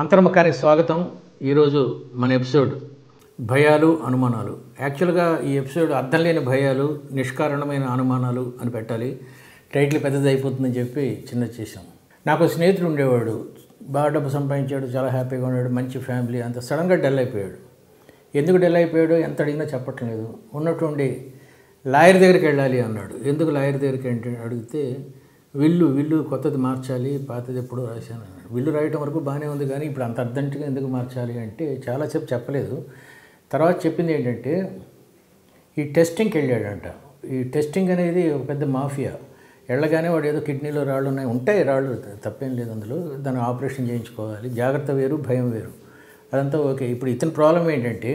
అంతర్ముఖానికి స్వాగతం. ఈరోజు మన ఎపిసోడ్ భయాలు అనుమానాలు. యాక్చువల్గా ఈ ఎపిసోడ్ అర్థం లేని భయాలు, నిష్కారణమైన అనుమానాలు అని పెట్టాలి. టైటిల్ పెద్దది అయిపోతుందని చెప్పి చిన్న చేసాం. నాకు స్నేహితుడు ఉండేవాడు, బాగా డబ్బు సంపాదించాడు, చాలా హ్యాపీగా ఉన్నాడు, మంచి ఫ్యామిలీ. అంత సడన్గా డల్ అయిపోయాడు. ఎందుకు డల్ అయిపోయాడో ఎంత అడిగినా చెప్పట్లేదు. ఉన్నటువంటి లాయర్ దగ్గరికి వెళ్ళాలి అన్నాడు. ఎందుకు లాయర్ దగ్గరికి అంటే అడిగితే విల్లు కొత్తది మార్చాలి, పాతది ఎప్పుడో రాశాను అన్నాడు. విల్లు రాయటం వరకు బాగానే ఉంది, కానీ ఇప్పుడు అంత అర్జెంటుగా ఎందుకు మార్చాలి అంటే చాలాసేపు చెప్పలేదు. తర్వాత చెప్పింది ఏంటంటే ఈ టెస్టింగ్కి వెళ్ళాడంట. ఈ టెస్టింగ్ అనేది ఒక పెద్ద మాఫియా. వెళ్ళగానే వాడు ఏదో కిడ్నీలో రాళ్ళు ఉంటాయి, రాళ్ళు తప్పేం లేదు అందులో, దాన్ని ఆపరేషన్ చేయించుకోవాలి. జాగ్రత్త వేరు, భయం వేరు, అదంతా ఓకే. ఇప్పుడు ఇతని ప్రాబ్లం ఏంటంటే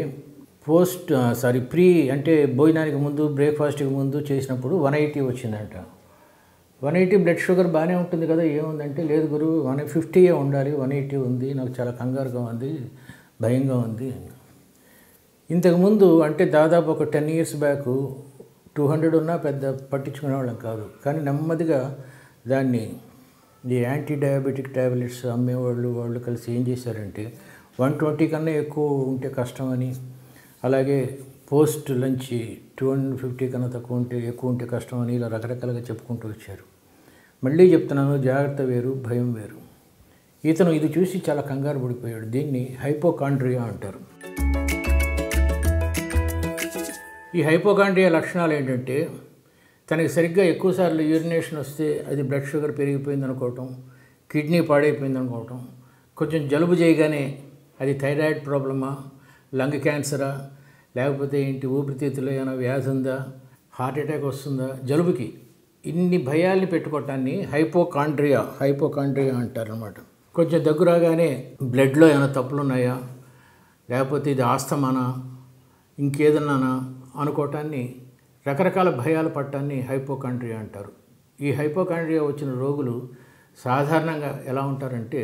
ప్రీ అంటే భోజనానికి ముందు, బ్రేక్ఫాస్ట్కి ముందు చేసినప్పుడు 180 వచ్చిందంట. 180 బ్లడ్ షుగర్ బాగానే ఉంటుంది కదా, ఏముందంటే లేదు గురు 150 ఉండాలి, 180 ఉంది, నాకు చాలా కంగారుగా ఉంది, భయంగా ఉంది. ఇంతకుముందు అంటే దాదాపు ఒక 10 years బ్యాక్ 200 ఉన్నా పెద్ద పట్టించుకునే వాళ్ళం కాదు. కానీ నెమ్మదిగా దాన్ని ఈ యాంటీ డయాబెటిక్ ట్యాబ్లెట్స్ అమ్మేవాళ్ళు కలిసి ఏం చేశారంటే 120 కన్నా ఎక్కువ ఉంటే కష్టమని, అలాగే పోస్ట్ లంచ్ 250 కన్నా ఎక్కువ ఉంటే కష్టం అని ఇలా రకరకాలుగా చెప్పుకుంటూ వచ్చారు. మళ్ళీ చెప్తున్నాను, జాగ్రత్త వేరు, భయం వేరు. ఇతను ఇది చూసి చాలా కంగారు పడిపోయాడు. దీన్ని హైపోకాండ్రియా అంటారు. ఈ హైపోకాండ్రియా లక్షణాలు ఏంటంటే తనకి సరిగ్గా ఎక్కువసార్లు యూరినేషన్ వస్తే అది బ్లడ్ షుగర్ పెరిగిపోయింది అనుకోవటం, కిడ్నీ పాడైపోయింది అనుకోవటం, కొంచెం జలుబు చేయగానే అది థైరాయిడ్ ప్రాబ్లమా, లంగ్ క్యాన్సరా, లేకపోతే ఏంటి ఊపిరితిత్తులో ఏమైనా వ్యాధి ఉందా, హార్ట్ అటాక్ వస్తుందా, జలుబుకి ఇన్ని భయాల్ని పెట్టుకోవటాన్ని హైపోకాండ్రియా అంటారనమాట. కొంచెం దగ్గు రాగానే బ్లడ్లో ఏమైనా తప్పులు ఉన్నాయా, లేకపోతే ఇది ఆస్తమానా, ఇంకేదన్నానా అనుకోవటాన్ని, రకరకాల భయాలు పట్టాన్ని హైపోకాండ్రియా అంటారు. ఈ హైపోకాండ్రియా వచ్చిన రోగులు సాధారణంగా ఎలా ఉంటారంటే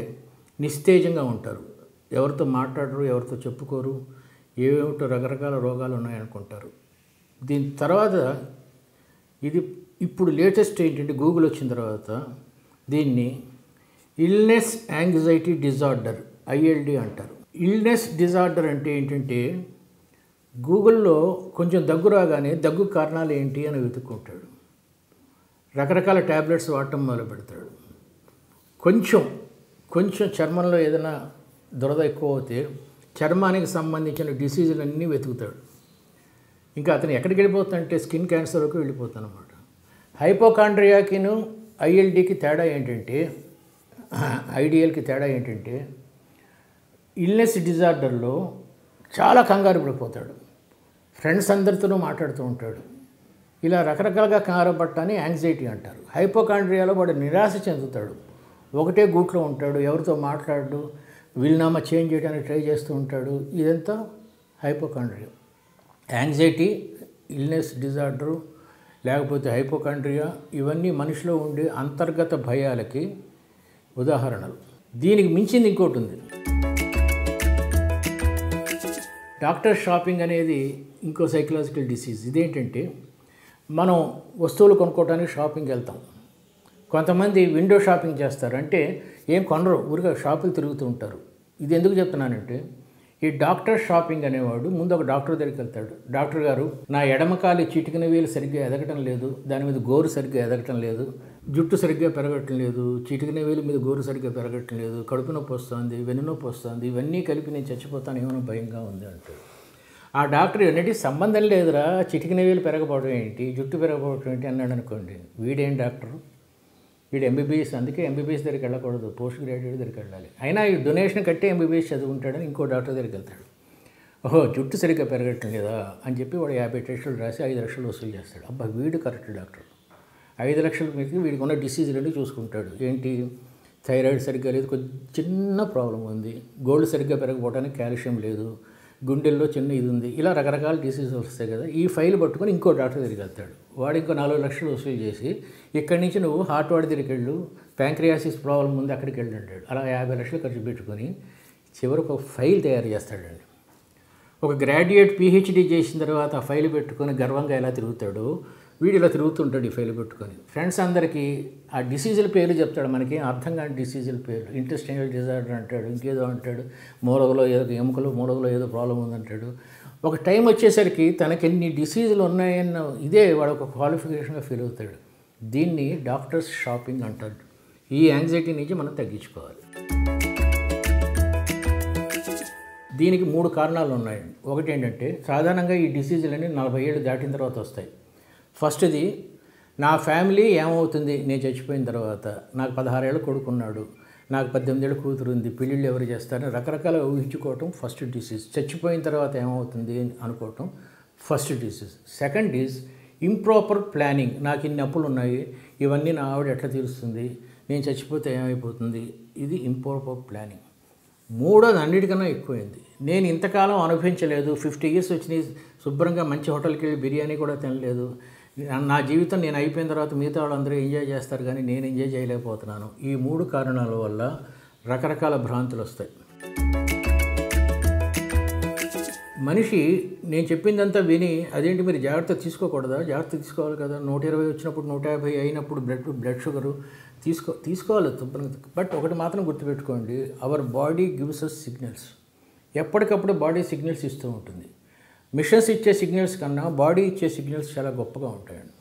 నిస్తేజంగా ఉంటారు. ఎవరితో మాట్లాడరు, ఎవరితో చెప్పుకోరు, ఏమిటో రకరకాల రోగాలు ఉన్నాయనుకుంటారు. దీని తర్వాత ఇది ఇప్పుడు లేటెస్ట్ ఏంటంటే గూగుల్ వచ్చిన తర్వాత దీన్ని ఇల్నెస్ యాంగ్జైటీ డిజార్డర్, ILD అంటారు. ఇల్నెస్ డిజార్డర్ అంటే ఏంటంటే గూగుల్లో కొంచెం దగ్గు రాగానే దగ్గు కారణాలు ఏంటి అని వెతుక్కుంటాడు. రకరకాల ట్యాబ్లెట్స్ వాడటం మొదలు పెడతాడు. కొంచెం చర్మంలో ఏదైనా దురద ఎక్కువ అవుతే చర్మానికి సంబంధించిన డిసీజులన్నీ వెతుకుతాడు. ఇంకా అతను ఎక్కడికి వెళ్ళిపోతుందంటే స్కిన్ క్యాన్సర్ వరకు వెళ్ళిపోతాను అనమాట. హైపోకాండ్రియాకిను ILDకి తేడా ఏంటంటే, ఐడియల్కి తేడా ఏంటంటే ఇల్నెస్ డిజార్డర్లో చాలా కంగారు పడిపోతాడు, ఫ్రెండ్స్ అందరితోనూ మాట్లాడుతూ ఉంటాడు. ఇలా రకరకాలుగా కంగారు పట్టాన్ని యాంగ్జైటీ అంటారు. హైపోకాండ్రియాలో వాడు నిరాశ చెందుతాడు, ఒకటే గూట్లో ఉంటాడు, ఎవరితో మాట్లాడు, వీలునామా చేంజ్ చేయడానికి ట్రై చేస్తూ ఉంటాడు. ఇదంతా హైపోకాండ్రియా. యాంగ్జైటీ, ఇల్నెస్ డిజార్డరు, లేకపోతే హైపోకాండ్రియా, ఇవన్నీ మనిషిలో ఉండే అంతర్గత భయాలకి ఉదాహరణలు. దీనికి మించింది ఇంకోటి ఉంది. డాక్టర్ షాపింగ్ అనేది ఇంకో సైకలాజికల్ డిసీజ్. ఇదేంటంటే మనం వస్తువులు కొనుక్కోవడానికి షాపింగ్కి వెళ్తాం. కొంతమంది విండో షాపింగ్ చేస్తారు, అంటే ఏం కొనరు, ఊరిగా షాపులు తిరుగుతూ ఉంటారు. ఇది ఎందుకు చెప్తున్నానంటే ఈ డాక్టర్ షాపింగ్ అనేవాడు ముందు ఒక డాక్టర్ దగ్గరికి వెళ్తాడు. డాక్టర్ గారు, నా ఎడమకాలి చిటికిన వేలు సరిగ్గా ఎదగటం లేదు, దాని మీద గోరు సరిగ్గా ఎదగటం లేదు, జుట్టు సరిగ్గా పెరగటం లేదు, చిటికిన వేలు మీద గోరు సరిగ్గా పెరగటం లేదు, కడుపు నొప్పి వస్తుంది, వెన్నునొప్పి వస్తుంది, ఇవన్నీ కలిపి నేను చచ్చిపోతాను, ఏమైనా భయంగా ఉంది అంటాడు. ఆ డాక్టర్ ఏంటంటే సంబంధం లేదురా, చిటికిన వేలు పెరగపోవడం ఏంటి, జుట్టు పెరగపోవడం ఏంటి అన్నాడు అనుకోండి. వీడేం డాక్టరు, వీడు MBBS. అందుకే MBBS దగ్గరికి వెళ్ళకూడదు, పోస్ట్ గ్రాడ్యుయేట్ దగ్గరికి వెళ్ళాలి. అయినా ఈ డొనేషన్ కట్టే MBBS చదువుకుంటాడని ఇంకో డాక్టర్ దగ్గరికి వెళ్తాడు. ఓహో, జుట్టు సరిగ్గా పెరగటం లేదా అని చెప్పి వాడు 50 టెస్టులు రాసి 5 లక్షలు వసూలు చేస్తాడు. అబ్బా, వీడు కరెక్ట్ డాక్టర్. 5 లక్షల మీద వీడికి ఉన్న డిసీజులన్నీ చూసుకుంటాడు. ఏంటి, థైరాయిడ్ సరిగ్గా లేదు, కొంచెం చిన్న ప్రాబ్లం ఉంది, గోల్డ్ సరిగ్గా పెరగకపోవడానికి కాల్షియం లేదు, గుండెల్లో చిన్న ఇది ఉంది, ఇలా రకరకాల డిసీజెస్ వస్తాయి కదా. ఈ ఫైల్ పట్టుకొని ఇంకో డాక్టర్ దగ్గరికి వెళ్తాడు. వాడు ఇంకో 4 లక్షలు వసూలు చేసి ఇక్కడి నుంచి నువ్వు హార్ట్ వాడి దగ్గరికి వెళ్ళు, ప్యాంక్రియాసిస్ ప్రాబ్లం ఉంది అక్కడికి వెళ్ళి అంటాడు. అలా 50 లక్షలు ఖర్చు పెట్టుకొని చివరికి ఒక ఫైల్ తయారు చేస్తాడండి. ఒక గ్రాడ్యుయేట్ PhD చేసిన తర్వాత ఆ ఫైల్ పెట్టుకొని గర్వంగా ఎలా తిరుగుతాడో వీడు ఇలా తిరుగుతుంటాడు ఈ ఫైల్ పెట్టుకొని. ఫ్రెండ్స్ అందరికీ ఆ డిసీజుల పేర్లు చెప్తాడు, మనకి అర్థం కాని డిసీజుల పేర్లు. ఇంటెస్టైనల్ డిజార్డర్ అంటాడు, ఇంకేదో అంటాడు, మూలగలో ఏదో ఎముకలు మూలగలో ఏదో ప్రాబ్లం ఉందంటాడు. ఒక టైం వచ్చేసరికి తనకి ఎన్ని డిసీజులు ఉన్నాయన్న ఇదే వాడు ఒక క్వాలిఫికేషన్గా ఫీల్ అవుతాడు. దీన్ని డాక్టర్స్ షాపింగ్ అంటారు. ఈ యాంగ్జైటీ నుంచి మనం తగ్గించుకోవాలి. దీనికి 3 కారణాలు ఉన్నాయండి. ఒకటి ఏంటంటే, సాధారణంగా ఈ డిసీజులన్నీ 40 ఏళ్ళు దాటిన తర్వాత వస్తాయి. ఫస్ట్ది, నా ఫ్యామిలీ ఏమవుతుంది నేను చచ్చిపోయిన తర్వాత, నాకు 16 ఏళ్ళ కొడుకున్నాడు, నాకు 18 ఏళ్ళ కూతురు ఉంది, పెళ్ళిళ్ళు ఎవరు చేస్తారని రకరకాల ఊహించుకోవటం ఫస్ట్ డిసీజ్. చచ్చిపోయిన తర్వాత ఏమవుతుంది అనుకోవటం first disease. Second is improper planning. నాకు ఇన్ని అప్పులు ఉన్నాయి, ఇవన్నీ నా ఆవిడ ఎట్లా తీరుస్తుంది, నేను చచ్చిపోతే ఏమైపోతుంది, ఇది ఇంప్రాపర్ ప్లానింగ్. మూడోది అన్నిటికన్నా ఎక్కువైంది, నేను ఇంతకాలం అనుభవించలేదు, 50 ఇయర్స్ వచ్చినాయి, శుభ్రంగా మంచి హోటల్కి వెళ్ళి బిర్యానీ కూడా తినలేదు, నా జీవితం నేను అయిపోయిన తర్వాత మిగతా వాళ్ళందరూ ఎంజాయ్ చేస్తారు కానీ నేను ఎంజాయ్ చేయలేకపోతున్నాను. ఈ 3 కారణాల వల్ల రకరకాల భ్రాంతులు వస్తాయి. మనిషి నేను చెప్పిందంతా విని అదేంటి మీరు జాగ్రత్త తీసుకోకూడదా, జాగ్రత్త తీసుకోవాలి కదా, 120 వచ్చినప్పుడు 150 అయినప్పుడు బ్లడ్ షుగరు తీసుకోవాలి శుభ్రంగా. బట్ ఒకటి మాత్రం గుర్తుపెట్టుకోండి, our body gives us signals. ఎప్పటికప్పుడు బాడీ సిగ్నల్స్ ఇస్తూ ఉంటుంది. మిషన్స్ ఇచ్చే సిగ్నల్స్ కన్నా బాడీ ఇచ్చే సిగ్నల్స్ చాలా గొప్పగా ఉంటాయండి.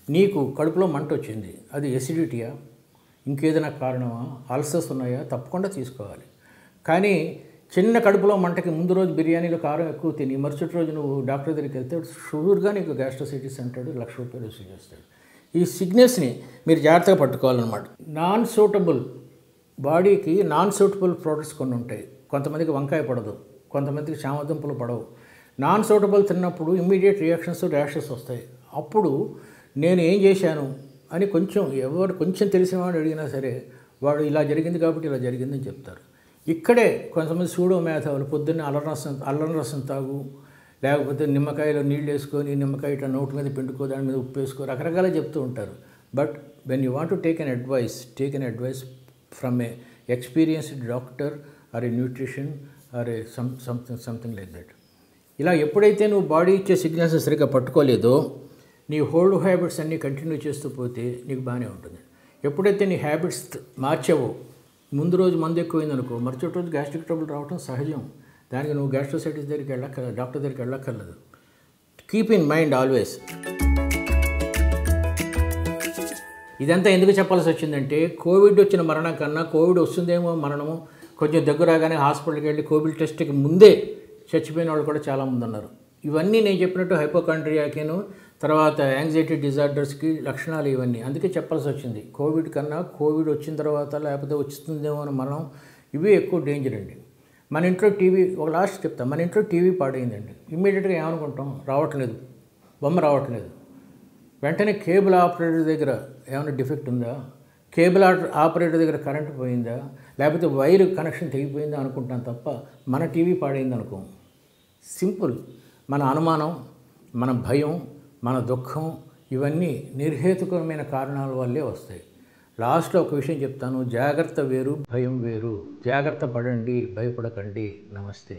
నీకు కడుపులో మంట వచ్చింది, అది ఎసిడిటీయా, ఇంకేదైనా కారణమా, అల్సర్స్ ఉన్నాయా, తప్పకుండా తీసుకోవాలి. కానీ చిన్న కడుపులో మంటకి ముందు రోజు బిర్యానీలో కారం ఎక్కువ తిని మరుసటి రోజు నువ్వు డాక్టర్ దగ్గరికి వెళ్తే షుగర్గా నీకు గ్యాస్ట్రోసైటిస్ అంటాడు, ₹1,00,000 వసూలు చేస్తాడు. ఈ సిగ్నల్స్ని మీరు జాగ్రత్తగా పట్టుకోవాలన్నమాట. నాన్ సూటబుల్ బాడీకి నాన్ సూటబుల్ ప్రోడక్ట్స్ కొన్ని ఉంటాయి. కొంతమందికి వంకాయ పడదు, కొంతమందికి చామదుంపలు పడవు. నాన్ సూటబుల్ తిన్నప్పుడు ఇమ్మీడియట్ రియాక్షన్స్, ర్యాషెస్ వస్తాయి. అప్పుడు నేను ఏం చేశాను అని కొంచెం తెలిసిన వాడు అడిగినా సరే వాడు ఇలా జరిగింది కాబట్టి ఇలా జరిగిందని చెప్తారు. ఇక్కడే కొంతమంది సూడో మేధావులు పొద్దున్నే అల్లం రసం తాగు, లేకపోతే నిమ్మకాయలో నీళ్ళు వేసుకొని నిమ్మకాయ ఇట్లా నోటి మీద పిండుకో, దాని మీద ఉప్పు వేసుకో, రకరకాల చెప్తూ ఉంటారు. But when you want to take an advice from a experienced doctor or a nutrition or a something like that. ఇలా ఎప్పుడైతే నువ్వు బాడీ ఇచ్చే సిగ్నల్స్ సరిగ్గా పట్టుకోలేదో నీ హోల్డ్ హ్యాబిట్స్ అన్నీ కంటిన్యూ చేస్తూ పోతే నీకు బాగానే ఉంటుంది. ఎప్పుడైతే నీ హ్యాబిట్స్ మార్చావో, ముందు రోజు మందు ఎక్కువైందనుకో, మరుసటి రోజు గ్యాస్ట్రిక్ ట్రబుల్ రావడం సహజం. దానికి నువ్వు గ్యాస్ట్రోసైటిస్ దగ్గరికి వెళ్ళక్కర్లేదు, డాక్టర్ దగ్గరికి వెళ్ళక్కర్లేదు. Keep in mind always. ఇదంతా ఎందుకు చెప్పాల్సి వచ్చిందంటే, కోవిడ్ వచ్చిన మరణం కన్నా కోవిడ్ వస్తుందేమో మరణము కొంచెం దగ్గర రాగానే హాస్పిటల్కి వెళ్ళి కోవిడ్ టెస్ట్కి ముందే చచ్చిపోయిన వాళ్ళు కూడా చాలామంది ఉన్నారు. ఇవన్నీ నేను చెప్పినట్టు హైపోకాండ్రియాకిను తర్వాత యాంగ్జైటీ డిజార్డర్స్కి లక్షణాలు ఇవన్నీ. అందుకే చెప్పాల్సి వచ్చింది. కోవిడ్ కన్నా కోవిడ్ వచ్చిన తర్వాత లేకపోతే వస్తుందేమో అని మరణం ఇవి ఎక్కువ డేంజర్ అండి. మన ఇంట్లో టీవీ, ఒక లాస్ట్ చెప్తాం, మన ఇంట్లో టీవీ పాడైందండి, ఇమ్మీడియట్గా ఏమనుకుంటాం, రావట్లేదు, బొమ్మ రావట్లేదు. వెంటనే కేబుల్ ఆపరేటర్ దగ్గర ఏమైనా డిఫెక్ట్ ఉందా, కేబుల్ ఆపరేటర్ దగ్గర కరెంటు పోయిందా, లేకపోతే వైర్ కనెక్షన్ తెగిపోయిందా అనుకుంటాం తప్ప మన టీవీ పాడైంది అనుకో. సింపుల్. మన అనుమానం, మన భయం, మన దుఃఖం ఇవన్నీ నిర్హేతుకమైన కారణాల వల్లే వస్తాయి. లాస్ట్లో ఒక విషయం చెప్తాను, జాగ్రత్త వేరు, భయం వేరు. జాగ్రత్త పడండి, భయపడకండి. నమస్తే.